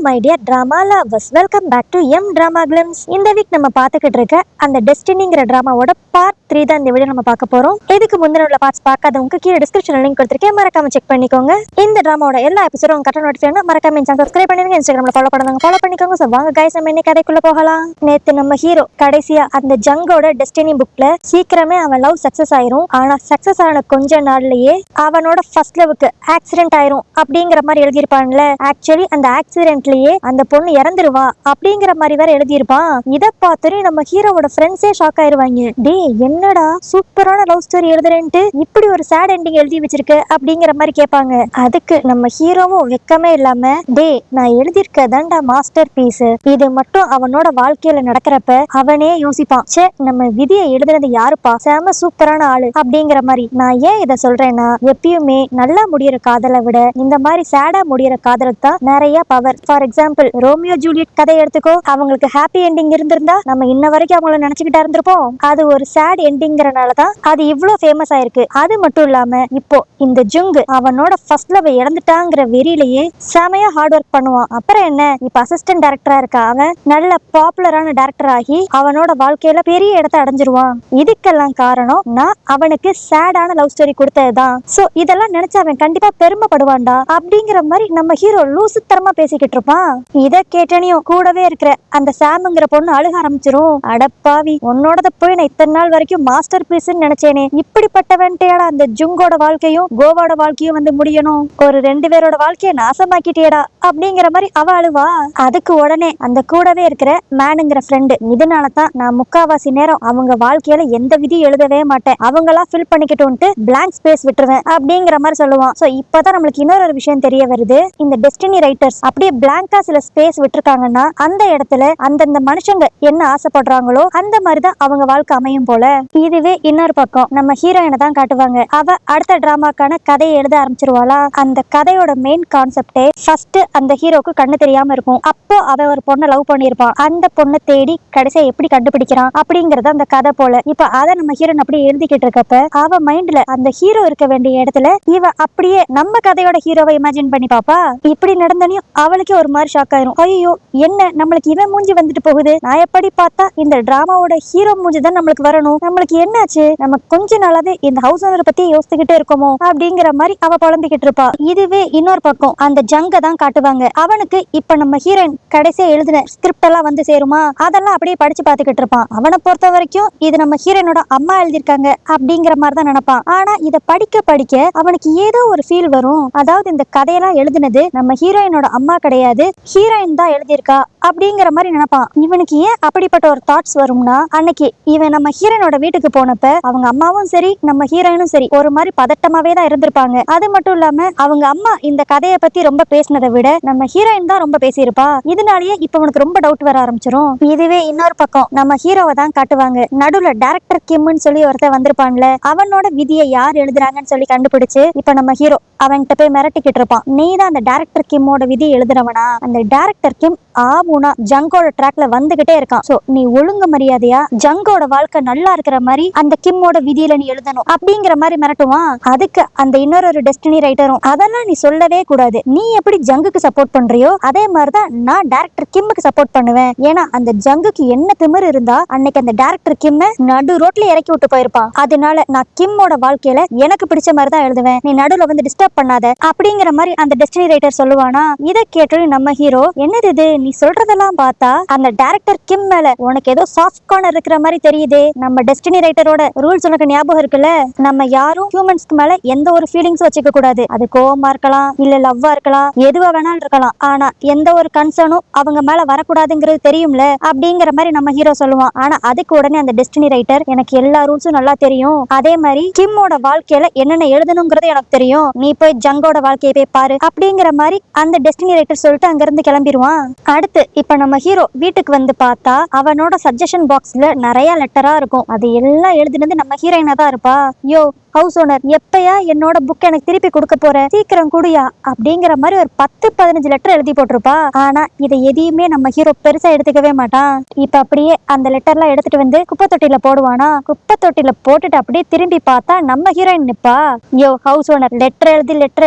My dear drama lovers, welcome back to எம் drama glimpse. இந்த week நம்ம பார்த்துக்கிட்டு இருக்க அந்த டெஸ்டினிங்கிற டிராமாவோட பார்ட் 3 தான் இந்த வீடியோ நம்ம பார்க்க போறோம். இதுக்கு முந்தின உள்ள பார்ட்ஸ் பார்க்காதவங்க கீழே டிஸ்கிரிப்ஷன்ல லிங்க் கொடுத்திருக்கேன், மறக்காம செக் பண்ணிக்கோங்க. இந்த டிராமாவோட எல்லா எபிசோடும் உங்க கரெக்டா நோட்டிஃபிகேஷன் மறக்காம சேனல் சப்ஸ்கிரைப் பண்ணிருங்க, இன்ஸ்டாகிராம்ல ஃபாலோ பண்ணுங்க, ஃபாலோ பண்ணிக்கோங்க. சோ வாங்க गाइस, நம்ம இன்னைக்கு கதைக்குள்ள போகலாம். நேத்து நம்ம ஹீரோ கடைசியா அந்த ஜங்கோட டெஸ்டினி புக்ல சீக்கிரமே அவன் லவ் சக்சஸ் ஆயிரும், ஆனா சக்சஸ் ஆன கொஞ்ச நாள்லயே அவனோட ஃபர்ஸ்ட் லவ்க்கு ஆக்சிடென்ட் ஆயிரும் அப்படிங்கிற மாதிரி எழுதியிருப்பான்ல. ஆக்சுவலி அந்த ஆக்சிடென்ட்லயே அந்த பொண்ணு இறந்துருவா அப்படிங்கிற மாதிரி வேற எழுதியிருப்பான். இத பார்த்துட்டு நம்ம ஹீரோவோட ஃப்ரெண்ட்ஸே ஷாக் ஆயிருவாங்க. டே என்னடா சூப்பரான லவ் ஸ்டோரி எழுதுறேன்ட்டு இப்படி ஒரு சேட் எண்டிங் எழுதி வச்சிருக்க அப்படிங்கிற மாதிரி கேட்பாங்க. அதுக்கு நம்ம ஹீரோவும் வெக்கமே இல்லாம, டே நான் எழுதியிருக்கதான்டா மாஸ்டர் பீஸ், இது மட்டும் அவனோட வாழ்க்கையில நடக்கிறப்ப அவனே யோசிப்பான், சே நம்ம விதியை எழுதுனது யாருப்பா, செம சூப்பரான ஆளு அப்படிங்கிற மாதிரி. நான் ஏன் இதை சொல்றேன்னா, எப்பயுமே நல்லா முடியிற காதலை விட இந்த மாதிரி சேடா முடியிற காதலுக்கு தான் நிறைய power. For example Romeo Juliet கதை எடுத்துக்கோ, அவங்களுக்கு ஹாப்பி எண்டிங் இருந்திருந்தா நம்ம இன்ன வரைக்கும் அவங்கள நினைச்சுக்கிட்டா இருந்திருப்போம். அது ஒரு சேட் எண்டிங்கிறனாலதான் அது இவ்வளவு ஃபேமஸ் ஆயிருக்கு. அது மட்டும் இல்லாம இப்போ இந்த ஜுங் அவனோட ஃபர்ஸ்ட் லவ் இழந்துட்டாங்கிற வெறியிலேயே செமையா ஹார்ட் ஒர்க் பண்ணுவான். அப்புறம் என்ன, இப்ப அசிஸ்டன்ட் டைரக்டரா இருக்க அவன் நல்ல பாப்புலரான டைரக்டர் ஆகி அவனோட வாழ்க்கையில பெரிய இடத்தை அடைஞ்சிருவான். இதுக்கெல்லாம் காரணம் நான் அவனுக்கு சேடான லவ் ஸ்டோரி கொடுத்ததுதான். சோ இதெல்லாம் நினைச்சு அவன் கண்டிப்பா பெருமைப்படுவான்டா அப்படிங்கிற மாதிரி நம்ம ஹீரோ லூசுத்தரமா பேசிக்கிட்டு இருப்பான். இத கேட்டனையும் கூடவே இருக்கிற அந்த சாம்ங்கிற பொண்ணு அழுக ஆரம்பிச்சிரும். அடப்பாவி, உன்னோடத போய் நான் இத்தனை நாள் வரைக்கும் மாஸ்டர் பீஸ்ன்னு நினைச்சேனே, இப்படிப்பட்டவன்ட்டேடா அந்த ஜுங்கோட வாழ்க்கையும் கோவாட வாழ்க்கையும் வந்து முடியணும், ஒரு 2 பேரோட வாழ்க்கையை நாசமாக்கிட்டேடா அப்படிங்கிற மாதிரி அவ அழுவா. அதுக்கு உடனே அந்த கூடவே இருக்கிற மேனுங்கிற ஃப்ரெண்டு, இதனாலதான் நான் முக்காவாசி நேரம் அவங்க வாழ்க்கையில எந்த விதி எழுதவே மாட்டேன், அவங்களா ஃபில் பண்ணிக்கிட்டோன்ட்டு பிளாங்க் ஸ்பேஸ் விட்டுருவேன் அப்படிங்கிற மாதிரி சொல்லுவான். சோ இப்பதான் நம்மளுக்கு இன்னொரு விஷயம் தெரிய வருது. இந்த டெஸ்டினி ரைட்டர்ஸ் அப்படியே பிளாங்கா சில ஸ்பேஸ் விட்டுருக்காங்கன்னா அந்த இடத்துல அந்தந்த மனுஷங்க என்ன ஆசைப்படுறாங்களோ அந்த மாதிரிதான் அவங்க வாழ்க்கை அமையும் போல. இதுவே இன்னொரு பக்கம் நம்ம ஹீரோயினை தான் காட்டுவாங்க. அவ அடுத்த டிராமாக்கான கதையை எழுத ஆரம்பிச்சிருவாளா. அந்த கதையோட மெயின் கான்செப்டே ஃபர்ஸ்ட் அந்த ஹீரோக்கு கண்ணு தெரியாம இருக்கும். அப்போ அவ ஒரு பொண்ணை லவ் பண்ணிருப்பான். அந்த பொண்ணை தேடி கடைசியா எப்படி கண்டுபிடிக்கிறான் அப்படிங்கறது அந்த கதை போல. இப்ப அதை நம்ம ஹீரோயின் அப்படியே எழுதிக்கிட்டு இருக்கப்ப அவ மைண்ட்ல அந்த ஹீரோ இருக்க வேண்டிய இடத்துல இவ அப்படியே நம்ம கதையோட ஹீரோவை இமேஜின் பண்ணி பாப்பா. இப்படி நடந்தனையும் அவளுக்கே ஒரு மாதிரி ஷாக் ஆயிரும். ஐயோ என்ன நம்மளுக்கு இவன் மூஞ்சி வந்துட்டு போகுது, நான் எப்படி பார்த்தா இந்த டிராமாவோட ஹீரோ மூஞ்சி தான் நம்மளுக்கு வரணும், நம்மளுக்கு என்னாச்சு, நம்ம கொஞ்ச நாளாவே இந்த ஹவுஸ் ஓனரை பத்தி யோசிச்சுக்கிட்டே இருக்கோமோ அப்படிங்கிற மாதிரி அவ புலம்பிக்கிட்டு இருப்பா. இதுவே இன்னொரு பக்கம் அந்த ஜங்க தான் காட்டுவாங்க. அவனுக்கு இப்ப நம்ம ஹீரோயின் கடைசியா எழுதின ஸ்கிரிப்ட் எல்லாம் வந்து சேருமா, அதெல்லாம் அப்படியே படிச்சு பாத்துக்கிட்டு இருப்பான். அவனை பொறுத்த வரைக்கும் இது நம்ம ஹீரோயினோட அம்மா எழுதியிருக்காங்க அப்படிங்கிற மாதிரி தான் நினைப்பான். ஆனா இத படிக்க படிக்க அவனுக்கு ஏதோ ஒரு ஃபீல் வரும். அதாவது இந்த கதையெல்லாம் எழுதினது நம்ம ஹீரோயினோட அம்மா கிடையாது, ஹீரோயின் தான் எழுதியிருக்கா அப்படிங்கிற மாதிரி நினைப்பான். இவனுக்கு ஏன் அப்படிப்பட்ட ஒரு தாட்ஸ் வரும்னா, அன்னைக்கு இவன் நம்ம ஹீரோயினோட வீட்டுக்கு போனப்ப அவங்க அம்மாவும் சரி நம்ம ஹீரோயினும் சரி ஒரு மாதிரி பதட்டமாவே தான் இருந்திருப்பாங்க. அது மட்டும் இல்லாம அவங்க அம்மா இந்த கதையை பத்தி ரொம்ப பேசினதை விட நம்ம ஹீரோயின் தான் ரொம்ப பேசியிருப்பா. இதனாலேயே இப்ப அவனுக்கு ரொம்ப டவுட் வர ஆரம்பிச்சிரும். இதுவே இன்னொரு பக்கம் நம்ம ஹீரோவை தான் காட்டுவாங்க. நடுவுல டைரக்டர் கிம்னு சொல்லி ஒருத்தர் வந்திருப்பான்ல, அவனோட விதியை யார் எழுதுறாங்கன்னு சொல்லி கண்டுபிடிச்சு இப்ப நம்ம ஹீரோ அவன்கிட்ட போய் மிரட்டிக்கிட்டு இருப்பான். நீ தான் அந்த டைரக்டர் கிம்மோட விதி எழுதுறவனா, அந்த டைரக்டர் கிம் ஆவுனா ஜங்கோட ட்ராக்ல வந்துகிட்டே இருக்கான், சோ நீ ஒழுங்கு மரியாதையா ஜங்கோட வாழ்க்கை நல்லா இருக்கிற மாதிரி அந்த கிம்மோட விதியில நீ எழுதணும் அப்படிங்கிற மாதிரி மிரட்டுவான். அதுக்கு அந்த இன்னொரு டெஸ்டினி ரைட்டரும், அதெல்லாம் நீ சொல்லவே கூடாது, நீ எப்படி ஜங்குக்கு சப்போர்ட் பண்றியோ அதே மாதிரிதான் நான் டைரக்டர் கிம்முக்கு சப்போர்ட் பண்ணுவேன், ஏன்னா அந்த ஜங்குக்கு என்ன திமிர் இருந்தா அன்னைக்கு அந்த டைரக்டர் கிம்ம நடு ரோட்ல இறக்கி விட்டு போயிருப்பான். அதனால நான் கிம்மோட வாழ்க்கையில எனக்கு பிடிச்ச மாதிரி தான் எழுதுவேன், நீ நடுவுல வந்து டிஸ்டர்ப் பண்ணாத அப்படிங்கிற மாதிரி அந்த டெஸ்டினி ரைட்டர் சொல்லுவானா. இதை கேட்டு நம்ம ஹீரோ, என்னது இது நீ சொல்றதெல்லாம் பார்த்தா அந்த டைரக்டர் கிம் மேல உனக்கு ஏதோ சாஃப்ட் கார்னர் இருக்கிற மாதிரி தெரியுதே, நம்ம டெஸ்டினி ரைட்டரோட ரூல்ஸ் உனக்கு ஞாபகம் இருக்குல்ல, நம்ம யாரும் ஹியூமன்ஸ்க்கு மேல எந்த ஒரு ஃபீலிங்ஸ் வச்சுக்க கூடாது, அது கோவமா இருக்கலாம் இல்ல லவ்வா இருக்கலாம் எதுவா வேணாலும் இருக்கலாம், ஆனா எந்த ஒரு கன்சர்னும் அவங்க மேல வரக்கூடாதுங்கிறது தெரியும்ல அப்படிங்கிற மாதிரி நம்ம ஹீரோ சொல்லுவான். ஆனா அதுக்கு உடனே அந்த டெஸ்டினி ரைட்டர், எனக்கு எல்லா ரூல்ஸும் நல்லா தெரியும், அதே மாதிரி கிம்மோட வாழ்க்கையில என்னென்ன எழுதணுங்கிறது எனக்கு தெரியும், நீ போய் ஜங்கோட வாழ்க்கையை போய் பாரு அப்படிங்கிற மாதிரி அந்த டெஸ்டினி ரைட்டர் சொல்லிட்டு அங்க இருந்து கிளம்பிடுவான். அடுத்து இப்ப நம்ம ஹீரோ வீட்டுக்கு வந்து பார்த்தா அவனோட சஜஷன் பாக்ஸ்ல நிறைய லெட்டரா இருக்கும். அது எல்லாம் எழுதினது நம்ம ஹீரோயினா தான் இருப்பா. யோ ஹவுஸ் ஓனர் எப்பயா என்னோட புக் எனக்கு திருப்பி கொடுக்க போற, சீக்கிரம் குடியா அப்படிங்கிற மாதிரி ஒரு 10-15 லெட்டர் எழுதி போட்டிருப்பா. ஆனா இதை எதையுமே நம்ம ஹீரோ பெருசா எடுத்துக்கவே மாட்டான். இப்ப அப்படியே அந்த லெட்டர்லாம் எடுத்துட்டு வந்து குப்பை தொட்டில போடுவானா. குப்பை தொட்டில போட்டுட்டு அப்படியே திரும்பி பார்த்தா நம்ம ஹீரோயின் நிப்பா. யோ ஹவுஸ் ஓனர், லெட்டர்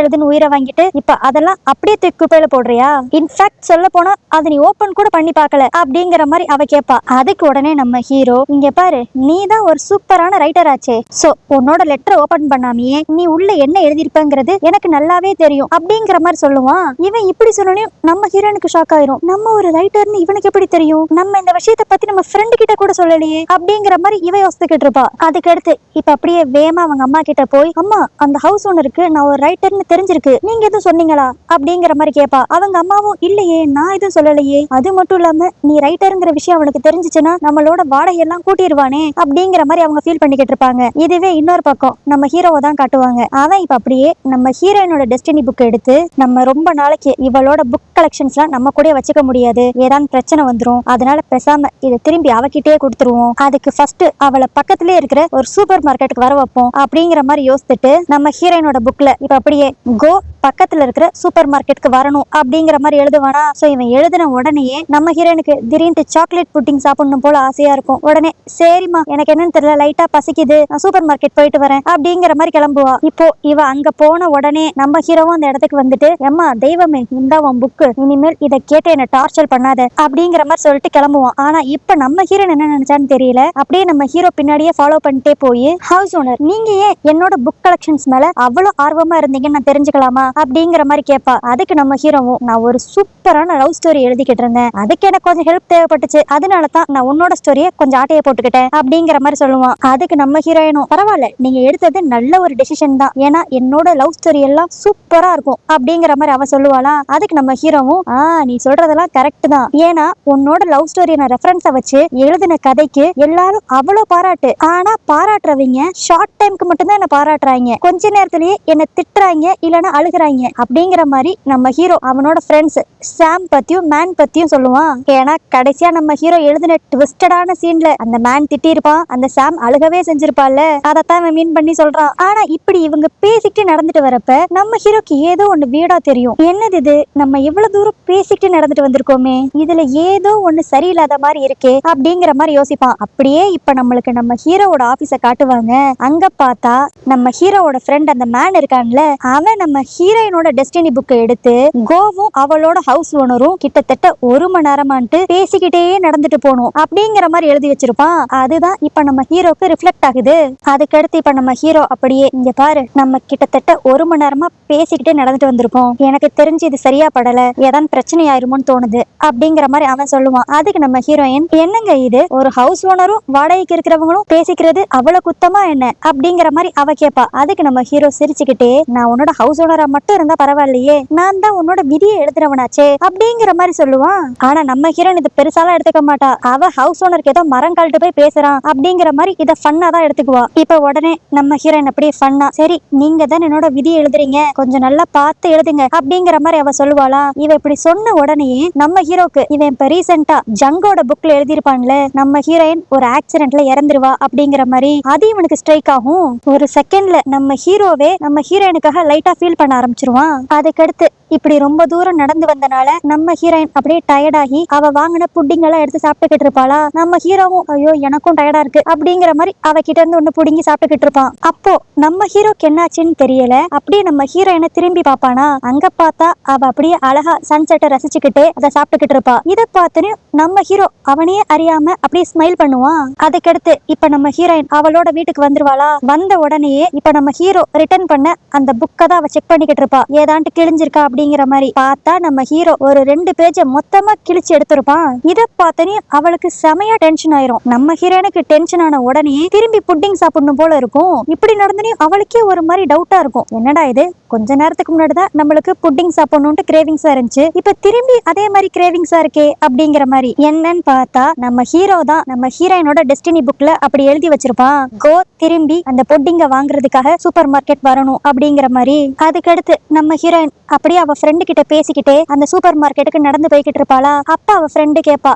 எழுதுன்னு உயிரை வாங்கிட்டு இப்ப அதெல்லாம் அப்படியே தூக்கி குப்பையில போடுறியா? இன்ஃபேக்ட் சொல்ல போனா அதை நீ ஓபன் கூட பண்ணி பார்க்கல அப்படிங்கிற மாதிரி அவ கேட்பா. அதுக்கு உடனே நம்ம ஹீரோ, இங்க பாரு, நீ தான் ஒரு சூப்பரான ரைட்டர் ஆச்சே, சோ உன்னோட லெட்டர் ஓபன் பண்ணாமையே நீ உள்ள என்ன எழுதிருப்பங்கிறது எனக்கு நல்லாவே தெரியும் அப்படிங்கிற மாதிரி சொல்லுவான். இவன் இப்படி சொல்லணும் நம்ம ஹீரோனுக்கு ஷாக் ஆயிரும். நம்ம ஒரு ரைட்டர்னு இவனுக்கு எப்படி தெரியும்? நம்ம இந்த விஷயத்தை பத்தி நம்ம ஃப்ரெண்டு கிட்ட கூட சொல்லலையே அப்படிங்கிற மாதிரி இவ யோசிச்சுக்கிட்டு இருப்பா. அதுக்கடுத்து இப்ப அப்படியே வேமா அவங்க அம்மா கிட்ட போய், அம்மா அந்த ஹவுஸ் ஓனருக்கு நான் ஒரு ரைட்டர்னு தெரிஞ்சிருக்கு, நீங்க எதுவும் சொன்னீங்களா அப்படிங்கிற மாதிரி கேட்பா. அவங்க அம்மாவும், இல்லையே நான் எதுவும் சொல்லலையே, அது மட்டும் இல்லாம நீ ரைட்டருங்கிற விஷயம் அவனுக்கு தெரிஞ்சிச்சுன்னா நம்மளோட வாடகை எல்லாம் கூட்டிடுவானே அப்படிங்கிற மாதிரி அவங்க ஃபீல் பண்ணிக்கிட்டு இருப்பாங்க. இதுவே இன்னொரு பக்கம் நம்ம ஹீரோவை தான் காட்டுவாங்க. அவன் இப்ப அப்படியே நம்ம ஹீரோயினோட டெஸ்டினி புக் எடுத்து, நம்ம ரொம்ப நாளைக்கு இவளோட புக் கலெக்ஷன்ஸ்லாம் நம்ம கூட வச்சுக்க முடியாது, ஏதாவது பிரச்சனை வந்துரும், அதனால பேசாம இதை திரும்பி அவகிட்டே கொடுத்துருவோம், அதுக்கு ஃபர்ஸ்ட் அவளை பக்கத்திலே இருக்கிற ஒரு சூப்பர் மார்க்கெட்டுக்கு வர வைப்போம் அப்படிங்கிற மாதிரி யோசிச்சுட்டு நம்ம ஹீரோயினோட புக்ல இப்ப அப்படியே கோ பக்கத்துல இருக்கிற சூப்பர் மார்க்கெட்டுக்கு வரணும் அப்படிங்கிற மாதிரி எழுதுவானா. சோ இவன் எழுதின உடனேயே நம்ம ஹீரோனுக்கு திடீர்னு சாக்லேட் புட்டிங் சாப்பிடணும் போல ஆசையா இருக்கும். உடனே சரிம்மா, எனக்கு என்னன்னு தெரியல, லைட்டா பசிக்குது, நான் சூப்பர் மார்க்கெட் போயிட்டு வரேன் அப்படிங்கிற மாதிரி கிளம்புவா. இப்போ இவ அங்க போன உடனே நம்ம ஹீரோவும் அந்த இடத்துக்கு வந்துட்டு, எம்மா தெய்வமே, இந்த உன் புக்கு, இனிமேல் இதை கேட்டு என்ன டார்ச்சர் பண்ணாத அப்படிங்கிற மாதிரி சொல்லிட்டு கிளம்புவான். ஆனா இப்ப நம்ம ஹீரோன் என்ன நினைச்சான்னு தெரியல, அப்படியே நம்ம ஹீரோ பின்னாடியே ஃபாலோ பண்ணிட்டே போய், ஹவுஸ் ஓனர், நீங்க ஏன் என்னோட புக் கலெக்ஷன்ஸ் மேல அவ்வளவு ஆர்வமா இருந்தீங்கன்னு நான் தெரிஞ்சுக்கலாமா அப்படிங்கிற மாதிரி கேட்பா. அதுக்கு நம்ம ஹீரோவும், நான் ஒரு சூப்பரான லவ் ஸ்டோரி எழுதிக்கிட்டு இருந்தேன், அதுக்கு எனக்கு கொஞ்சம் ஹெல்ப் தேவைப்பட்டுச்சு, அதனால தான் நான் உன்னோட ஸ்டோரியை கொஞ்சம் ஆட்டையை போட்டுக்கிட்டேன் அப்படிங்கிற மாதிரி சொல்லுவான். அதுக்கு நம்ம ஹீரோயினும், பரவாயில்ல, நீங்க எடுத்தது நல்ல ஒரு டெசிஷன் தான், ஏன்னா என்னோட லவ் ஸ்டோரி எல்லாம் சூப்பரா இருக்கும் அப்படிங்கிற மாதிரி அவ சொல்லுவாளா. அதுக்கு நம்ம ஹீரோவும், நீ சொல்றதெல்லாம் கரெக்ட் தான், ஏன்னா உன்னோட லவ் ஸ்டோரி நான் ரெஃபரன்ஸை வச்சு எழுதின கதைக்கு எல்லாரும் அவ்வளவு பாராட்டு, ஆனா பாராட்டுறவங்க ஷார்ட் டைம்க்கு மட்டும்தான் என்ன பாராட்டுறாங்க, கொஞ்ச நேரத்திலேயே என்ன திட்டுறாங்க இல்லைன்னா அழுகுறாங்க அப்படிங்கிற மாதிரி நம்ம ஹீரோ அவனோட ஃப்ரெண்ட்ஸ் சாம் பத்தியும் மேன் பத்தியும் சொல்லுவான். ஏன்னா கடைசியா நம்ம ஹீரோ எழுதின ட்விஸ்டடான சீன்ல அந்த மேன் திட்டி இருப்பான், அந்த சாம் அழுகவே செஞ்சிருப்பாள்ல, அதத்தான் மீன் பண்ணி சொல்றான். ஆனா இப்படி இவங்க பேசிக்கிட்டு நடந்துட்டு வரப்ப நம்ம ஹீரோக்கு ஏதோ ஒண்ணு வீடா தெரியும். என்னது இது, நம்ம இவ்வளவு தூரம் பேசிக்கிட்டு நடந்துட்டு வந்திருக்கோமே, இதுல ஏதோ ஒண்ணு சரியில்லாத மாதிரி இருக்கே அப்படிங்கிற மாதிரி யோசிப்பான். அப்படியே இப்ப நம்மளுக்கு நம்ம ஹீரோவோட ஆபீஸ காட்டுவாங்க. அங்க பார்த்தா நம்ம ஹீரோவோட ஃப்ரெண்ட் அந்த மேன் இருக்கான்ல, அவன் நம்ம ஹீரோயினோட டெஸ்டினி புக்கை எடுத்து கோவும் அவளோட ஹவுஸ் ஓனரும் கிட்டத்தட்ட 1 மணி நேரமான்ட்டு பேசிக்கிட்டே நடந்துட்டு போகணும் அப்படிங்கிற மாதிரி எழுதி வச்சிருப்பான். அதுதான் இப்ப நம்ம ஹீரோக்கு ரிஃப்ளெக்ட் ஆகுது. அதுக்கடுத்து இப்ப நம்ம ஹீரோ அப்படியே, இங்க பாரு, நம்ம கிட்டத்தட்ட 1 மணி நேரமா பேசிக்கிட்டே நடந்துட்டு வந்திருக்கோம், எனக்கு தெரிஞ்சு இது சரியா படல, ஏதாவது பிரச்சனை ஆயிருமோன்னு தோணுது அப்படிங்கிற மாதிரி அவன் சொல்லுவான். அதுக்கு நம்ம ஹீரோயின், என்னங்க இது, ஒரு ஹவுஸ் ஓனரும் வாடகைக்கு இருக்கிறவங்களும் பேசிக்கிறது அவ்வளவு குத்தமா என்ன அப்படிங்கிற மாதிரி அவ கேட்பா. அதுக்கு நம்ம ஹீரோ சிரிச்சுக்கிட்டே, நான் உன்னோட ஹவுஸ் ஓனரா மட்டும் இருந்தா பரவாயில்லையே, நான் தான் உன்னோட விதியை எழுதுறவனாச்சே அப்படிங்கிற மாதிரி சொல்லுவான். ஆனா நம்ம ஹீரோயின் இது பெருசாலாம் எடுத்துக்க மாட்டா. அவ ஹவுஸ் ஓனருக்கு ஏதோ மரம் கழட்டு போய் பேசுறான் அப்படிங்கிற மாதிரி இதை ஃபன்னா தான் எடுத்துக்குவா. இப்ப உடனே நம்ம ஹீரோயின் அப்படியே ஃபன்னா, சரி நீங்க தான் என்னோட விதியை எழுதுறீங்க, கொஞ்சம் நல்லா பார்த்து எழுதுங்க அப்படிங்கிற மாதிரி அவ சொல்லுவாளா. இவ இப்படி சொன்ன உடனே நம்ம ஹீரோக்கு, இவன் இப்ப ரீசெண்டா ஜங்கோட புக்ல எழுதிருப்பான்ல, நம்ம ஹீரோயின் ஒரு ஆக்சிடென்ட்ல இறந்துருவா அப்படிங்கிற மாதிரி, அது இவனுக்கு ஸ்ட்ரைக் ஆகும். ஒரு செகண்ட்ல நம்ம ஹீரோவே நம்ம ஹீரோயினுக்காக லைட்டா ஃபீல் பண்ண ஆரம்பிச்சிருவான். அதுக்கடுத்து இப்படி ரொம்ப தூரம் நடந்து வந்தனால நம்ம ஹீரோயின் அப்படியே டயர்ட் ஆகி அவ வாங்கின புட்டிங் எல்லாம் எடுத்து சாப்பிட்டுக்கிட்டு இருப்பாளா. நம்ம ஹீரோவும், ஐயோ எனக்கும் டயர்டா இருக்கு அப்படிங்கிற மாதிரி அவகிட்ட இருந்து ஒண்ணு புடுங்கி சாப்பிட்டுக்கிட்டு இருப்பான். அப்போ நம்ம ஹீரோக்கு என்னாச்சுன்னு தெரியல, அப்படியே நம்ம ஹீரோயினை திரும்பி பாப்பானா. அங்க பார்த்தா அவ அப்படியே அழகா சன்செட்டை ரசிச்சுக்கிட்டே அதை சாப்பிட்டுக்கிட்டு இருப்பா. இதை பார்த்துன்னு நம்ம ஹீரோ அவனையே அறியாம அப்படியே ஸ்மைல் பண்ணுவான். அதுக்கடுத்து இப்ப நம்ம ஹீரோயின் அவளோட வீட்டுக்கு வந்துருவாளா. வந்த உடனேயே இப்ப நம்ம ஹீரோ ரிட்டர்ன் பண்ண அந்த புக்கை தான் அவ செக் பண்ணிக்கிட்டு இருப்பா, ஏதாண்டு கிழிஞ்சிருக்கா அப்படிங்கிற மாதிரி. பார்த்தா நம்ம ஹீரோ ஒரு 2 பேஜை மொத்தமா கிழிச்சு எடுத்திருப்பான். இதை பார்த்தனே அவளுக்கு செமையா டென்ஷன் ஆயிரும். நம்ம ஹீரோனுக்கு டென்ஷன் ஆன உடனே திரும்பி புட்டிங் சாப்பிடணும் போல இருக்கும். இப்படி நடந்தனே அவளுக்கே ஒரு மாதிரி டவுட்டா இருக்கும், என்னடா இது, கொஞ்ச நேரத்துக்கு முன்னாடிதான் நம்மளுக்கு புட்டிங் சாப்பிடணும்னு கிரேவிங்ஸா இருந்துச்சு, இப்ப திரும்பி அதே மாதிரி கிரேவிங்ஸா இருக்கே அப்படிங்கிற மாதிரி. என்னன்னு பார்த்தா நம்ம ஹீரோ தான் நம்ம ஹீரோயினோட டெஸ்டினி புக்ல அப்படி எழுதி வச்சிருப்பான், கோ திரும்பி அந்த புட்டிங்க வாங்குறதுக்காக சூப்பர் மார்க்கெட் வரணும் அப்படிங்கிற மாதிரி. அதுக்கடுத்து அதுக்கடுத்து நம்ம ஹீரோயின் அப்படியே அவ ஃப்ரெண்டு கிட்ட பேசிக்கிட்டே அந்த சூப்பர் மார்க்கெட்டுக்கு நடந்து போய்கிட்டு இருப்பாளா. அப்ப அவ ஃப்ரெண்டு கேப்பா,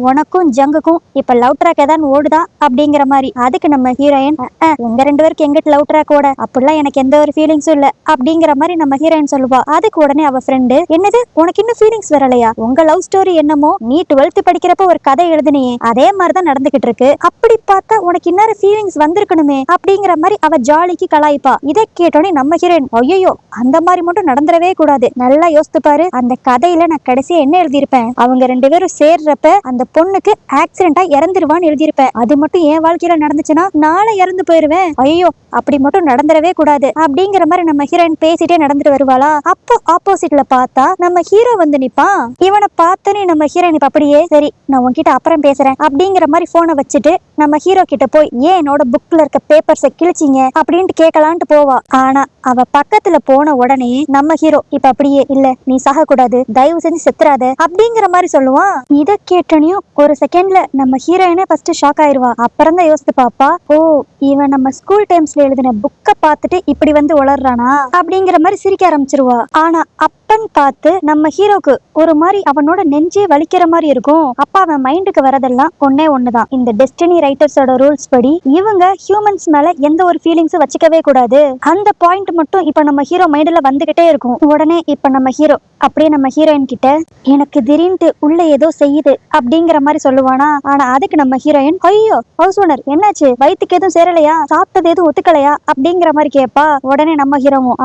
உனக்கும் ஜங்குக்கும் இப்ப லவ் ட்ராக் ஏதாவது ஓடுதா அப்படிங்கிற மாதிரி. அதுக்கு நம்ம ஹீரோயின், எங்க 2 பேருக்கு எங்கிட்ட லவ் ட்ராக் ஓட, அப்படிலாம் எனக்கு எந்த ஒரு ஃபீலிங்ஸும் இல்ல அப்படிங்கிற மாதிரி நம்ம ஹீரோயின் சொல்லுவா. அதுக்கு உடனே அவ ஃப்ரெண்டு, என்னது உனக்கு இன்னும் ஃபீலிங்ஸ் வரலையா? உங்க லவ் ஸ்டோரி என்னமோ நீ 12th படிக்கிறப்ப ஒரு கதை எழுதுனியே அதே மாதிரிதான் நடந்துகிட்டு இருக்கு. அப்படி பார்த்தா உனக்கு இன்னொரு ஃபீலிங்ஸ் வந்திருக்கணுமே அப்படிங்கிற மாதிரி அவ ஜாலிக்கு கலாய்ப்பா. இதை கேட்டோடனே நம்ம ஹீரோயின், ஐயோ அந்த மாதிரி மட்டும் நடந்துடவே கூடாது, நல்லா யோசித்து பாரு, அந்த கதையில நான் கடைசியா என்ன எழுதியிருப்பேன், அவங்க 2 பேரும் சேர்றப்ப அந்த பொண்ணுக்கு ஆக்சிடென்டா இறந்துருவான்னு எழுதியிருப்பேன். அது மட்டும் என் வாழ்க்கையில நடந்துச்சுன்னா நாளை இறந்து போயிருவேன். ஐயோ அப்படி மட்டும் நடந்துடவே கூடாது அப்படிங்கிற மாதிரி நம்ம ஹீரோயின் பேசிட்டே நடந்துட்டு வருவாளா. அப்போ ஆப்போசிட்ல பார்த்தா நம்ம ஹீரோ வந்து நிப்பான். இவனை பார்த்தனே நம்ம ஹீரோயின் அப்படியே, சரி நான் உன்கிட்ட அப்புறம் பேசுறேன் அப்படிங்கிற மாதிரி போனை வச்சுட்டு நம்ம ஹீரோ கிட்ட போய், ஏன் என்னோட புக்ல இருக்க பேப்பர்ஸை கிழிச்சிங்க அப்படின்ட்டு கேட்கலான்ட்டு போவா. ஆனா அவ பக்கத்துல போன உடனே நம்ம ஹீரோ இப்ப அப்படியே, இல்ல நீ சாக கூடாது, தயவு செஞ்சு செத்துறாத அப்படிங்கிற மாதிரி சொல்லுவான். இத கேட்டனையும் ஒரு செகண்ட்ல நம்ம ஹீரோயினே ஃபர்ஸ்ட் ஷாக் ஆயிருவா. அப்புறம் தான் யோசித்து பாப்பா, ஓ இவன் நம்ம ஸ்கூல் டைம்ஸ்ல எழுதின புக்கை பார்த்துட்டு இப்படி வந்து உளறானா அப்படிங்கிற மாதிரி சிரிக்க ஆரம்பிச்சிருவா. ஆனா அப்பன்னு பார்த்து நம்ம ஹீரோக்கு ஒரு மாதிரி அவனோட நெஞ்சே வலிக்கிற மாதிரி இருக்கும். அப்ப அவன் மைண்டுக்கு வரதெல்லாம் ஒண்ணுதான், இந்த டெஸ்டினி ரைட்டர்ஸோட ரூல்ஸ் படி இவங்க ஹியூமன்ஸ் மேல எந்த ஒரு ஃபீலிங்ஸும் வச்சுக்கவே கூடாது. அந்த பாயிண்ட் மட்டும் இப்ப நம்ம ஹீரோ மைண்ட்ல வந்துகிட்டே இருக்கும். உடனே இப்ப நம்ம ஹீரோ அப்படியே நம்ம ஹீரோயின் கிட்ட, எனக்கு திடீர்னு உள்ள ஏதோ செய்யுது அப்படிங்கிற மாதிரி சொல்லுவானா. ஆனா அதுக்கு நம்ம ஹீரோயின், ஐயோ ஹவுஸ் ஓனர் என்னாச்சு, வயிற்றுக்கு எதுவும் சேரலையா, சாப்பிட்டது எதுவும் ஒத்துக்கலையா அப்படிங்கிற மாதிரி கேட்பா. உடனே நம்ம ஹீரோவும்,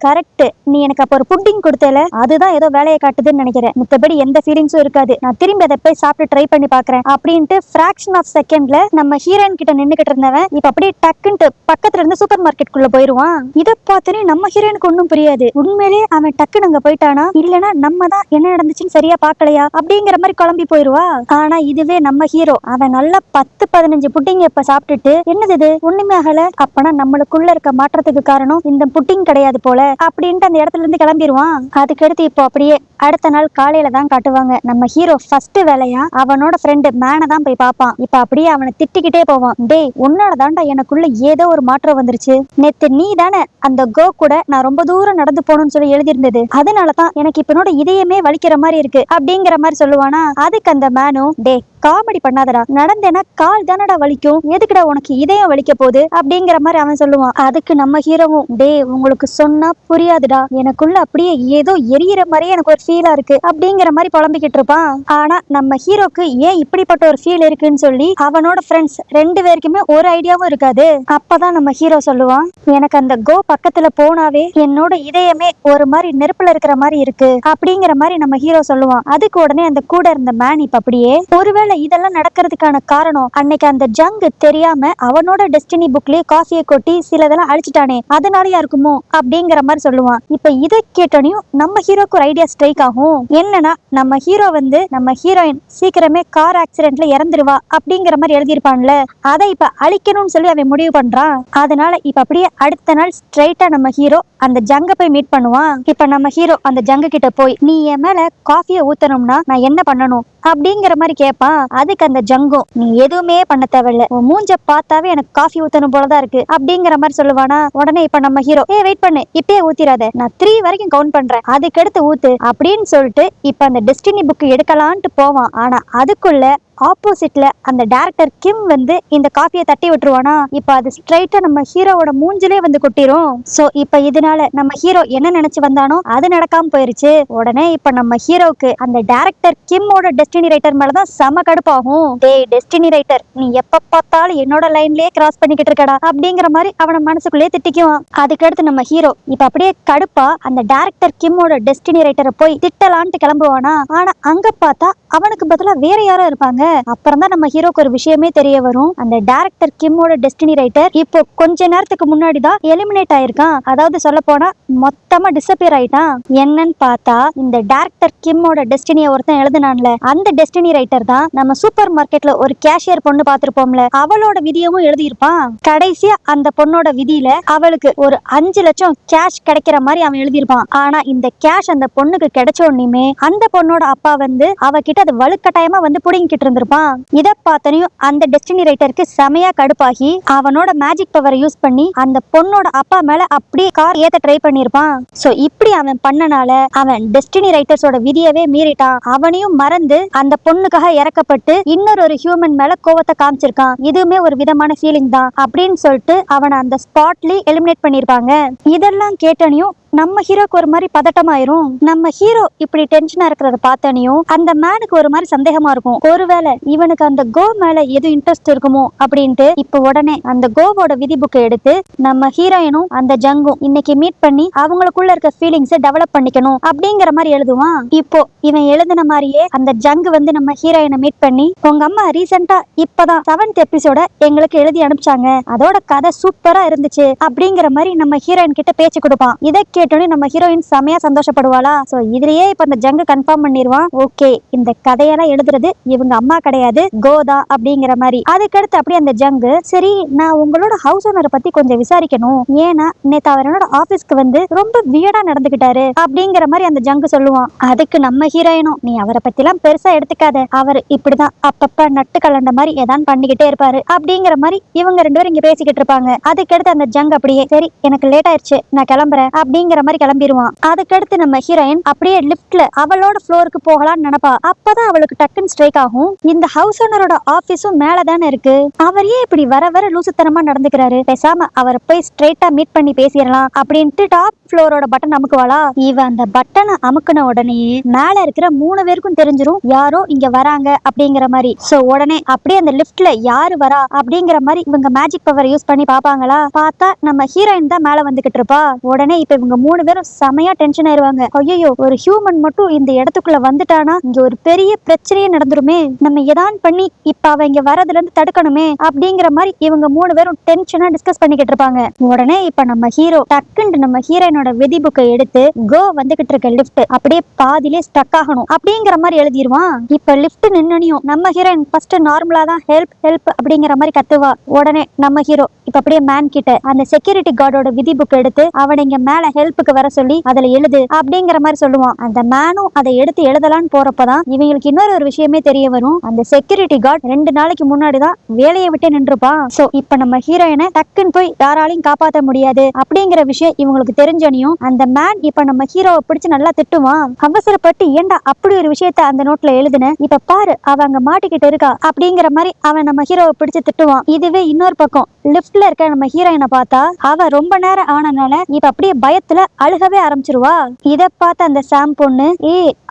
கரெக்ட், நீ எனக்கு அப்ப ஒரு புட்டிங் கொடுத்தல, அதுதான் ஏதோ வேலையை காட்டுதுன்னு நினைக்கிறேன், மத்தபடி எந்த ஃபீலிங்ஸும் இருக்காது, நான் திரும்பி அதை போய் சாப்பிட்டு ட்ரை பண்ணி பாக்குறேன் அப்படின்ட்டு ஃபிராக்ஷன் ஆஃப் செகண்ட்ல நம்ம ஹீரோயின் கிட்ட நின்னுகிட்டு இருந்தவன் இப்ப அப்படியே டக்குன்ட்டு பக்கத்துல இருந்து சூப்பர் மார்க்கெட் குள்ள போயிருவான். இதை பார்த்தனே நம்ம ஹீரோயினுக்கு ஒன்னும் புரியாது. உண்மையிலேயே அவன் டக்குன்னு அங்க போயிட்டானா, இல்லனா நம்ம தான் என்ன நடந்துச்சுன்னு சரியா பாக்கலையா அப்படிங்கிற மாதிரி குழம்பி போயிருவா. ஆனா இதுவே நம்ம ஹீரோ அவன் நல்லா 10-15 புட்டிங் இப்ப சாப்பிட்டுட்டு, என்னது இது ஒண்ணுமே ஆகல, அப்பனா நம்மளுக்குள்ள இருக்க மாற்றத்துக்கு காரணம் இந்த புட்டிங் கிடையாது போல அப்படின்ட்டு அந்த இடத்துல இருந்து கிளம்பிடுவான். அதுக்கடுத்து இப்போ அப்படியே அடுத்த நாள் காலையில தான் காட்டுவாங்க. நம்ம ஹீரோ ஃபர்ஸ்ட் வேலையா அவனோட ஃப்ரெண்டு மேனை தான் போய் பார்ப்பான். இப்ப அப்படியே அவனை திட்டிக்கிட்டே போவான், டேய் உன்னால தாண்டா எனக்குள்ள ஏதோ ஒரு மாற்றம் வந்துருச்சு, நேத்து நீ தானே அந்த கோ கூட நான் ரொம்ப தூரம் நடந்து போகணும்னு சொல்லி எழுதியிருந்தது, அதனாலதான் எனக்கு இப்ப என்னோட இதயமே வலிக்கிற மாதிரி இருக்கு அப்படிங்கிற மாதிரி சொல்லுவானா. அதுக்கு அந்த மேனும், டே காமெடி பண்ணாதடா, நடந்தேன்னா கால் தானடா வலிக்கும், எதுக்குடா உனக்கு இதயம் வலிக்க போகுது அப்படிங்கிற மாதிரி அவன் சொல்லுவான். அதுக்கு நம்ம ஹீரோவும், டே உங்களுக்கு சொன்னா புரியாதுடா, எனக்குள்ள அப்படியே ஏதோ எரியிற மாதிரியே எனக்கு ஒரு ஃபீலா இருக்கு அப்படிங்கிற மாதிரி புலம்பிக்கிட்டு இருப்பான். ஆனா நம்ம ஹீரோக்கு ஏன் இப்படிப்பட்ட ஒரு ஃபீல் இருக்குன்னு சொல்லி அவனோட ஃப்ரெண்ட்ஸ் 2 பேருக்குமே ஒரு ஐடியாவும் இருக்காது. அப்பதான் நம்ம ஹீரோ சொல்லுவான், எனக்கு அந்த கோ பக்கத்துல போனாவே என்னோட இதயமே ஒரு மாதிரி நெருப்புல இருக்கிற மாதிரி இருக்கு அப்படிங்கிற மாதிரி நம்ம ஹீரோ சொல்லுவான். அதுக்கு உடனே அந்த கூட இருந்த மேன் இப்ப அப்படியே, ஒருவேளை இதெல்லாம் நடக்கிறதுக்கான காரணம் அன்னைக்கு அந்த ஜங்கு தெரியாம அவனோட டெஸ்டினி புக்லயே காஃபியை கொட்டி சிலதெல்லாம் அழிச்சிட்டானே அதனாலயா இருக்குமோ அப்படிங்கிற மாதிரி சொல்லுவான். இப்ப இதை கேட்டோனையும் நம்ம ஹீரோக்கு ஒரு ஐடியா ஸ்ட்ரைக் ஆகும். என்னன்னா நம்ம ஹீரோ வந்து நம்ம ஹீரோயின் சீக்கிரமே கார் ஆக்சிடென்ட்ல இறந்துருவா அப்படிங்கிற மாதிரி எழுதியிருப்பான்ல, அதை இப்ப அழிக்கணும்னு சொல்லி அவன் முடிவு பண்றான். அதனால இப்ப அப்படியே அடுத்த நாள் ஸ்ட்ரைட்டா நம்ம ஹீரோ அந்த ஜங்க போய் மீட் பண்ணுவான். இப்ப நம்ம ஹீரோ அந்த ஜங்கு கிட்ட போய், நீ என் மேல காஃபியை ஊத்தணும்னா நான் என்ன பண்ணணும் அப்படிங்கிற மாதிரி கேட்பான். அதுக்கு அந்த ஜங்கும், நீ எதுவுமே பண்ண தேவையில்ல, உன் மூஞ்ச பார்த்தாவே எனக்கு காஃபி ஊத்தணும் போலதான் இருக்கு அப்படிங்கிற மாதிரி சொல்லுவானா. உடனே இப்ப நம்ம ஹீரோ, வெயிட் பண்ணு, இப்பயே ஊத்திராத, நான் 3 வரைக்கும் கவுண்ட் பண்றேன், அதுக்கடுத்து ஊத்து அப்படின்னு சொல்லிட்டு இப்ப அந்த டெஸ்டினி புக் எடுக்கலான்ட்டு போவான். ஆனா அதுக்குள்ள ஆப்போசிட்ல அந்த டைரக்டர் கிம் வந்து இந்த காஃபியை தட்டி விட்டுருவானா. இப்ப அது ஸ்ட்ரைட்டா நம்ம ஹீரோவோட மூஞ்சிலே வந்து கொட்டிரும். சோ இப்ப இதனால நம்ம ஹீரோ என்ன நினைச்சு வந்தானோ அது நடக்காம போயிருச்சு. உடனே இப்ப நம்ம ஹீரோக்கு அந்த டைரக்டர் கிம்மோட டெஸ்டினி ரைட்டர் மேலதான் செம கடுப்பாகும். டேய் டெஸ்டினி ரைட்டர், நீ எப்ப பார்த்தாலும் என்னோட லைன்லயே கிராஸ் பண்ணிக்கிட்டு இருக்கடா அப்படிங்கிற மாதிரி அவன மனசுக்குள்ளே திட்டிக்குவான். அதுக்கடுத்து நம்ம ஹீரோ இப்ப அப்படியே கடுப்பா அந்த டைரக்டர் கிம்மோட டெஸ்டினி ரைட்டரை போய் திட்டலான்ட்டு கிளம்புவானா. ஆனா அங்க பார்த்தா அவனுக்கு பதிலா வேற யாரோ இருப்பாங்க. அப்புறம் தான் நம்ம ஹீரோக்கு ஒரு விஷயமே தெரிய வரும், அந்த டைரக்டர் கிம்மோட டெஸ்டினி ரைட்டர் இப்போ கொஞ்ச நேரத்துக்கு முன்னாடி தான் எலிமினேட் ஆயிருக்கான். அதாவது சொல்ல போனா மொத்தமா டிஸப்பியர் ஆயிட்டான். என்னன்னு பார்த்தா இந்த டைரக்டர் கிம்மோட டெஸ்டினியை ஒருத்தன் எழுதுனான்ல, அந்த டெஸ்டினி ரைட்டர் தான் நம்ம சூப்பர் மார்க்கெட்ல ஒரு கேஷியர் பொண்ணு பார்த்திருப்போம்ல, அவளோட விதியவும் எழுதியிருப்பான். கடைசியா அந்த பொண்ணோட விதியில அவளுக்கு ஒரு 5 லட்சம் கேஷ் கிடைக்கிற மாதிரி அவன் எழுதியிருப்பான். ஆனா இந்த கேஷ் அந்த பொண்ணுக்கு கிடைச்ச உடனேயுமே அந்த பொண்ணோட அப்பா வந்து அவகிட்ட சொல்லிட்டு அது வலுக்கட்டாயமா வந்து புடிங்கிட்டு இருந்திருப்பான். இத பார்த்தனையும் அந்த டெஸ்டினி ரைட்டருக்கு செமையா கடுப்பாகி அவனோட மேஜிக் பவரை யூஸ் பண்ணி அந்த பொண்ணோட அப்பா மேல அப்படியே கார் ஏத்த ட்ரை பண்ணிருப்பான். சோ இப்படி அவன் பண்ணனால அவன் டெஸ்டினி ரைட்டர்ஸோட விதியவே மீறிட்டான். அவனையும் மறந்து அந்த பொண்ணுக்காக இறக்கப்பட்டு இன்னொரு ஹியூமன் மேல கோவத்தை காமிச்சிருக்கான். இதுவுமே ஒரு விதமான ஃபீலிங் தான் அப்படின்னு சொல்லிட்டு அவனை அந்த ஸ்பாட்லி எலிமினேட் பண்ணிருப்பாங்க. இதெல்லாம் கேட்டனையும் நம்ம ஹீரோக்கு ஒரு மாதிரி பதட்டமாயிரும். நம்ம ஹீரோ இப்படி டென்ஷனா இருக்கிறத பார்த்தனையும் அந்த மேனுக்கு ஒரு மாதிரி சந்தேகமா இருக்கும். ஒருவேளை இவனுக்கு அந்த கோ மேல எதுவும் இன்ட்ரெஸ்ட் இருக்குமோ அப்படின்ட்டு இப்ப உடனே அந்த கோவோட விதி புக்கை எடுத்து நம்ம ஹீரோயினும் அந்த ஜங்கும் இன்னைக்கு மீட் பண்ணி அவங்களுக்குள்ள இருக்க ஃபீலிங்ஸை டெவலப் பண்ணிக்கணும் அப்படிங்கிற மாதிரி எழுதுவான். இப்போ இவன் எழுதின மாதிரியே அந்த ஜங்கு வந்து நம்ம ஹீரோயினை மீட் பண்ணி, உங்க அம்மா ரீசெண்டா இப்பதான் 7th எபிசோட எங்களுக்கு எழுதி அனுப்பிச்சாங்க, அதோட கதை சூப்பரா இருந்துச்சு அப்படிங்கிற மாதிரி நம்ம ஹீரோயின் கிட்ட பேச்சு கொடுப்பான். இதை கேட்டோன்னே நம்ம ஹீரோயின் செமையா சந்தோஷப்படுவாளா. சோ இதுலயே இப்ப அந்த ஜங்கு கன்ஃபார்ம் பண்ணிடுவான், ஓகே இந்த கதையெல்லாம் எழுதுறது இவங்க அம்மா கிடையாது கோதா அப்படிங்கிற மாதிரி. அதுக்கடுத்து அப்படியே அந்த ஜங்கு, சரி நான் உங்களோட ஹவுஸ் ஓனரை பத்தி கொஞ்சம் விசாரிக்கணும், ஏன்னா நேத்து அவர் என்னோட ஆபீஸ்க்கு வந்து ரொம்ப வியர்டா நடந்துகிட்டாரு அப்படிங்கிற மாதிரி அந்த ஜங்கு சொல்லுவான். அதுக்கு நம்ம ஹீரோயினும், நீ அவரை பத்தி எல்லாம் பெருசா எடுத்துக்காத, அவர் இப்படிதான் அப்பப்ப நட்டு கலண்ட மாதிரி ஏதான் பண்ணிக்கிட்டே இருப்பாரு அப்படிங்கிற மாதிரி இவங்க 2 பேரும் இங்க பேசிக்கிட்டு இருப்பாங்க. அதுக்கடுத்து அந்த ஜங் அப்படியே, சரி எனக்கு லேட் ஆயிடுச்சு நான் கிளம்புறேன் அப்படிங்கிற மாதிரி கிளம்பிடுவான். அதுக்கடுத்து நம்ம ஹீரோயின் அப்படியே லிப்ட்ல அவளோட ஃப்ளோருக்கு போகலாம்னு நினைப்பா. அப்பதான் அவளுக்கு டக்குன்னு ஸ்ட்ரைக் ஆகும், இந்த ஹவுஸ் ஓனரோட ஆபீஸும் மேலதானே இருக்கு, அவர் ஏன் இப்படி வர வர லூசுத்தனமா நடந்துக்கிறாரு, பேசாம அவரை போய் ஸ்ட்ரைட்டா மீட் பண்ணி பேசிடலாம் அப்படின்ட்டு டாப் ஃப்ளோரோட பட்டன் அமுக்குவாளா. இவ அந்த பட்டனை அமுக்குன உடனே மேல இருக்கிற 3 பேருக்கும் தெரிஞ்சிரும் யாரோ இங்க வராங்க அப்படிங்கிற மாதிரி. சோ உடனே அப்படியே அந்த லிப்ட்ல யாரு வரா அப்படிங்கிற மாதிரி இவங்க மேஜிக் பவர் யூஸ் பண்ணி பாப்பாங்களா. பார்த்தா நம்ம ஹீரோயின் தான் மேல வந்துகிட்டு இருப்பா. உடனே இப்ப இவங்க 3 பேரும் செமையா டென்ஷன் ஆயிருவாங்க. ஐயோ ஒரு ஹியூமன் மட்டும் இந்த இடத்துக்குள்ள வந்துட்டானா இங்க ஒரு பெரிய பிரச்சனையே நடந்துருமே, நம்ம எதான் பண்ணி இப்ப அவ இங்க வரதுல இருந்து தடுக்கணுமே அப்படிங்கிற மாதிரி இவங்க 3 பேரும் டென்ஷனா டிஸ்கஸ் பண்ணிக்கிட்டு இருப்பாங்க. உடனே இப்ப நம்ம ஹீரோ டக்குன்னு நம்ம ஹீரோயினோட விதி புக்கை எடுத்து கோ வந்துகிட்டு இருக்க லிப்ட் அப்படியே பாதியிலே ஸ்டக் ஆகணும் அப்படிங்கிற மாதிரி எழுதிடுவான். இப்ப லிப்ட் நின்னனையும் நம்ம ஹீரோயின் ஃபர்ஸ்ட் நார்மலா தான் ஹெல்ப் ஹெல்ப் அப்படிங்கிற மாதிரி கத்துவா. உடனே நம்ம ஹீரோ இப்ப அப்படியே மேன் கிட்ட அந்த செக்யூரிட்டி கார்டோட விதி புக் எடுத்து அவனை இங்க மேல ஹெல்ப்புக்கு வர சொல்லி அதுல எழுது அப்படிங்கிற மாதிரி சொல்லுவான். அந்த மேனும் அதை எடுத்து எழுதலான்னு போறப்பதான் இவங்களுக்கு இன்னொரு விஷயமே தெரிய வரும், அந்த செக்யூரிட்டி கார்டு 2 நாளைக்கு முன்னாடிதான் வேலையை விட்டு நின்றுப்பான். சோ இப்ப நம்ம ஹீரோயினை டக்குன்னு போய் யாராலையும் காப்பாற்ற முடியாது அப்படிங்கிற விஷயம் இவங்களுக்கு தெரிஞ்சனையும் அந்த மேன் இப்ப நம்ம ஹீரோவை பிடிச்சு நல்லா திட்டுவான். அவசரப்பட்டு ஏண்டா அப்படி ஒரு விஷயத்த அந்த நோட்ல எழுதுன, இப்ப பாரு அவ அங்க மாட்டிக்கிட்டு இருக்கா அப்படிங்கிற மாதிரி அவன் நம்ம ஹீரோவை பிடிச்சு திட்டுவான். இதுவே இன்னொரு பக்கம் லிப்ட்ல இருக்க நம்ம ஹீரோயினை பார்த்தா அவ ரொம்ப நேரம் ஆனனால இப்ப அப்படியே பயத்துல அழுகவே ஆரம்பிச்சிருவா. இத பார்த்த அந்த சாம் பொண்ணு,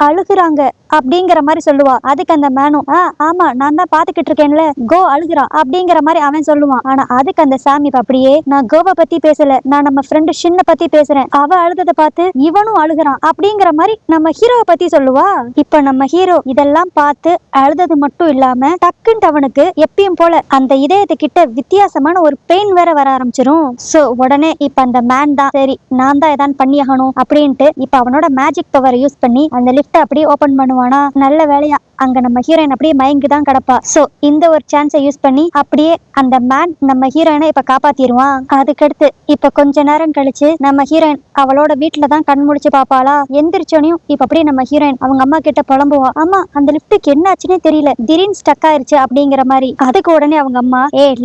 அழுகுறாங்க அப்படிங்கிற மாதிரி சொல்லுவா. அதுக்கு அந்த மேனும், ஆமா நான் தான் பாத்துக்கிட்டு இருக்கேன்ல கோ அழுகுறா அப்படிங்கிற மாதிரி அவன் சொல்லுவான். ஆனா அதுக்கு அந்த சாம் இப்ப அப்படியே, நான் கோவை பத்தி பேசல, நான் நம்ம ஃப்ரெண்டு ஷின்ன பத்தி பேசுறேன், அவ அழுததை பார்த்து இவனும் அழுகுறான் அப்படிங்கிற மாதிரி நம்ம ஹீரோவை பத்தி சொல்லுவா. இப்ப நம்ம ஹீரோ இதெல்லாம் பார்த்து அழுதது மட்டும் இல்லாம டக்குன்ட்டு அவனுக்கு எப்பயும் போல அந்த இதயத்து கிட்ட வித்தியாசமான ஒரு பெயின் வேற வர ஆரம்பிச்சிரும். சோ உடனே இப்ப அந்த மேன் தான், சரி நான் தான் ஏதான் பண்ணியாகணும் அப்படின்ட்டு இப்ப அவனோட மேஜிக் பவரை யூஸ் பண்ணி அந்த லிஃப்ட் அப்படியே ஓபன் பண்ணுவானா. நல்ல வேலையா அங்க நம்ம ஹீரோயின் அப்படியே மயங்கி தான் கிடப்பா. சோ இந்த ஒரு சான்ஸை யூஸ் பண்ணி அப்படியே அந்த மேன் நம்ம ஹீரோயினை இப்ப காப்பாத்திடுவான். அதுக்கடுத்து இப்ப கொஞ்ச நேரம் கழிச்சு நம்ம ஹீரோயின் அவளோட வீட்டுல தான் கண் முழிச்சு பாப்பாளா. எந்திரிச்சோனையும் இப்ப அப்படியே நம்ம ஹீரோயின் அவங்க அம்மா கிட்ட புலம்புவா, அம்மா அந்த லிப்டுக்கு என்ன ஆச்சுன்னே தெரியல, திடீர்னு ஸ்டக் ஆயிருச்சு அப்படிங்கிற மாதிரி. அதுக்கு உடனே அவங்க அம்மா,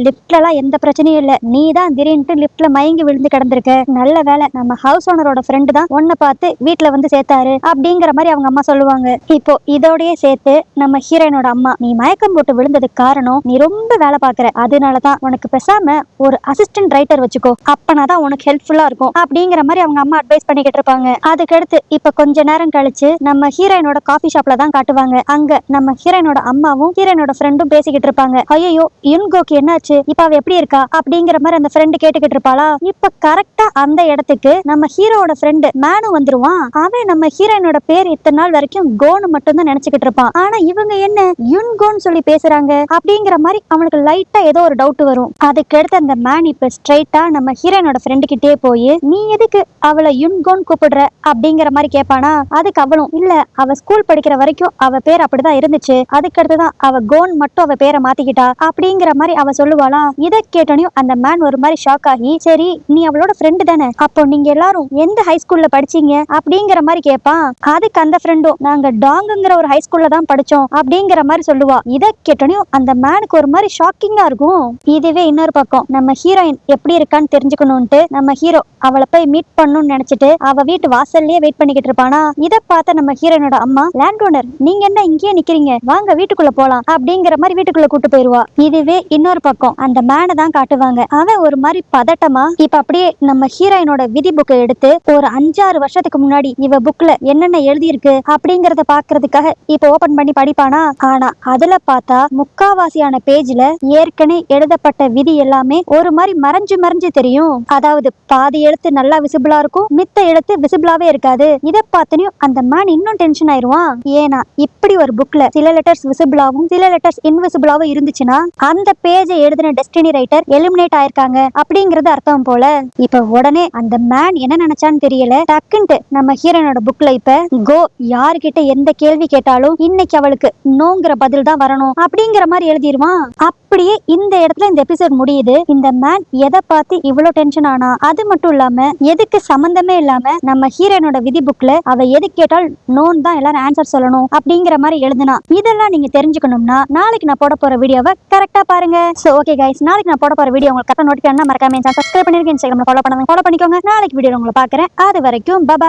லிப்ட்ல எல்லாம் எந்த பிரச்சனையும் இல்ல, நீ தான் திடீர்னு லிப்ட்ல மயங்கி விழுந்து கிடந்திருக்க, நல்ல வேலை நம்ம ஹவுஸ் ஓனரோட ஃப்ரெண்டு தான் உன்னை பார்த்து வீட்டுல வந்து சேர்த்தாரு அப்படிங்கிற மாதிரி அவங்க அம்மா சொல்லுவாங்க. இப்போ இதோடய சேர்த்து நம்ம ஹீரோயினோட அம்மா, நீ மயக்கம் போட்டு விழுந்ததுக்கு காரணம் நீ ரொம்ப வேலை பாக்குற, அதனாலதான் உனக்கு பேசாம ஒரு அசிஸ்டன்ட் ரைட்டர் வச்சுக்கோ, அப்பனாதான் உனக்கு ஹெல்ப்ஃபுல்லா இருக்கும் அப்படிங்கிற மாதிரி அவங்க அம்மா அட்வைஸ் பண்ணிக்கிட்டு இருப்பாங்க. அதுக்கடுத்து இப்ப கொஞ்ச நேரம் கழிச்சு நம்ம ஹீரோயினோட காஃபி ஷாப்ல தான் காட்டுவாங்க. அங்க நம்ம ஹீரோயினோட அம்மாவும் ஹீரோயினோட ஃப்ரெண்டும் பேசிக்கிட்டு இருப்பாங்க. ஐயோ யுன்கோக்கு என்னாச்சு, இப்ப அவ எப்படி இருக்கா அப்படிங்கிற மாதிரி அந்த ஃப்ரெண்டு கேட்டுக்கிட்டு இருப்பாளா. இப்ப கரெக்டா அந்த இடத்துக்கு நம்ம ஹீரோட ஃப்ரெண்டு மேனு வந்துருவான். அவன் நம்ம ஹீரோயினோட பேர் இத்தனை நாள் வரைக்கும் கோன்னு மட்டும் தான் நினைச்சுக்கிட்டு இருப்பான். ஆனா இவங்க என்ன யுன்கோன்னு சொல்லி பேசுறாங்க அப்படிங்கிற மாதிரி அவனுக்கு லைட்டா ஏதோ ஒரு டவுட் வரும். அதுக்கடுத்து அந்த மேன் இப்ப ஸ்ட்ரைட்டா நம்ம ஹீரோயினோட ஃப்ரெண்டு கிட்டே போய், நீ எதுக்கு அவளை யுன்கோன்னு கூப்பிடுற அப்படிங்கிற மாதிரி கேட்பானா. அதுக்கு அவளும், இல்ல அவ ஸ்கூல் படிக்கிற வரைக்கும் அவ பேர் அப்படிதான் இருந்துச்சு, அதுக்கடுத்துதான் அவ கோன் மட்டும் அவ பேரை மாத்திக்கிட்டா அப்படிங்கிற மாதிரி அவ சொல்லுவாளா. இதை கேட்டனையும் அந்த மேன் ஒரு மாதிரி ஷாக் ஆகி, சரி நீ அவளோட ஃப்ரெண்டு தானே, அப்போ நீங்க எல்லாரும் எந்த ஹை ஸ்கூல்ல படிச்சீங்க அப்படிங்கிற மாதிரி கேட்பான். அதுக்கு அந்த ஃப்ரெண்டும், நாங்க டாங்குங்கிற ஒரு ஹை ஸ்கூல்ல தான் படிச்சோம் கண்டுபிடிச்சோம் அப்படிங்கிற மாதிரி சொல்லுவா. இத கேட்டோனையும் அந்த மேனுக்கு ஒரு மாதிரி ஷாக்கிங்கா இருக்கும். இதுவே இன்னொரு பக்கம் நம்ம ஹீரோயின் எப்படி இருக்கான்னு தெரிஞ்சுக்கணும்ட்டு நம்ம ஹீரோ அவளை போய் மீட் பண்ணணும்னு நினைச்சிட்டு அவ வீட்டு வாசல்லயே வெயிட் பண்ணிக்கிட்டு இருப்பானா. இத பார்த்த நம்ம ஹீரோயினோட அம்மா, லேண்ட் ஓனர் நீங்க என்ன இங்கேயே நிக்கிறீங்க, வாங்க வீட்டுக்குள்ள போலாம் அப்படிங்கிற மாதிரி வீட்டுக்குள்ள கூட்டு போயிருவா. இதுவே இன்னொரு பக்கம் அந்த மேனை தான் காட்டுவாங்க. அவன் ஒரு மாதிரி பதட்டமா இப்ப அப்படியே நம்ம ஹீரோயினோட விதி புக்கை எடுத்து ஒரு 5-6 வருஷத்துக்கு முன்னாடி இவ புக்ல என்னென்ன எழுதி இருக்கு அப்படிங்கறத பாக்குறதுக்காக இப்ப ஓபன் பண்ணி படிப்பானா. ஆனா அதுல பார்த்தா முக்காவாசியான பேஜ்ல ஏற்கனவே எழுதப்பட்ட விதி எல்லாமே ஒரு மாதிரி மறைஞ்சு மறைஞ்சு தெரியும். அதாவது பாதி எழுத்து நல்லா விசிபிளா இருக்கும், மித்த எழுத்து விசிபிளாவே இருக்காது. இத பார்த்தனையும் அந்த மேன் இன்னும் டென்ஷன் ஆயிருவான். ஏன்னா இப்படி ஒரு புக்ல சில லெட்டர்ஸ் விசிபிளாவும் சில லெட்டர்ஸ் இன்விசிபிளாவும் இருந்துச்சுன்னா அந்த பேஜை எழுதின டெஸ்டினி ரைட்டர் எலிமினேட் ஆயிருக்காங்க அப்படிங்கறது அர்த்தம் போல. இப்ப உடனே அந்த மேன் என்ன நினைச்சான்னு தெரியல, டக்குன்ட்டு நம்ம ஹீரோனோட புக்ல இப்ப கோ யாருகிட்ட எந்த கேள்வி கேட்டாலும் இன்னைக்கு அவளுக்கு நோங்கிற பதில் தான் வரணும் அப்படிங்கிற மாதிரி எழுதிருவான். அப்படியே இந்த இடத்துல இந்த எபிசோட் முடியுது. இந்த மேன் எதை பார்த்து இவ்வளவு டென்ஷன் ஆனா, அது மட்டும் இல்லாம எதுக்கு சம்பந்தமே இல்லாம நம்ம ஹீரோனோட விதி புக்ல அவ எது கேட்டால் நோன் தான் எல்லாரும் ஆன்சர் சொல்லணும் அப்படிங்கிற மாதிரி எழுதுனா. இதெல்லாம் நீங்க தெரிஞ்சுக்கணும்னா நாளைக்கு நான் போட போற வீடியோவை கரெக்டா பாருங்க. சோ ஓகே கைஸ், நாளைக்கு நான் போட போற வீடியோ உங்களுக்கு கரெக்டா நோட்டிஃபிகேஷன் மறக்காம சப்ஸ்கிரைப் பண்ணிருக்கேன், இன்ஸ்டாகிராம்ல ஃபாலோ பண்ணுங்க. ஃபாலோ பண்ணிக்கோங்க. நாளைக்கு வீடியோ உங்களை பாக்குறேன். அது வரைக்கும் பை.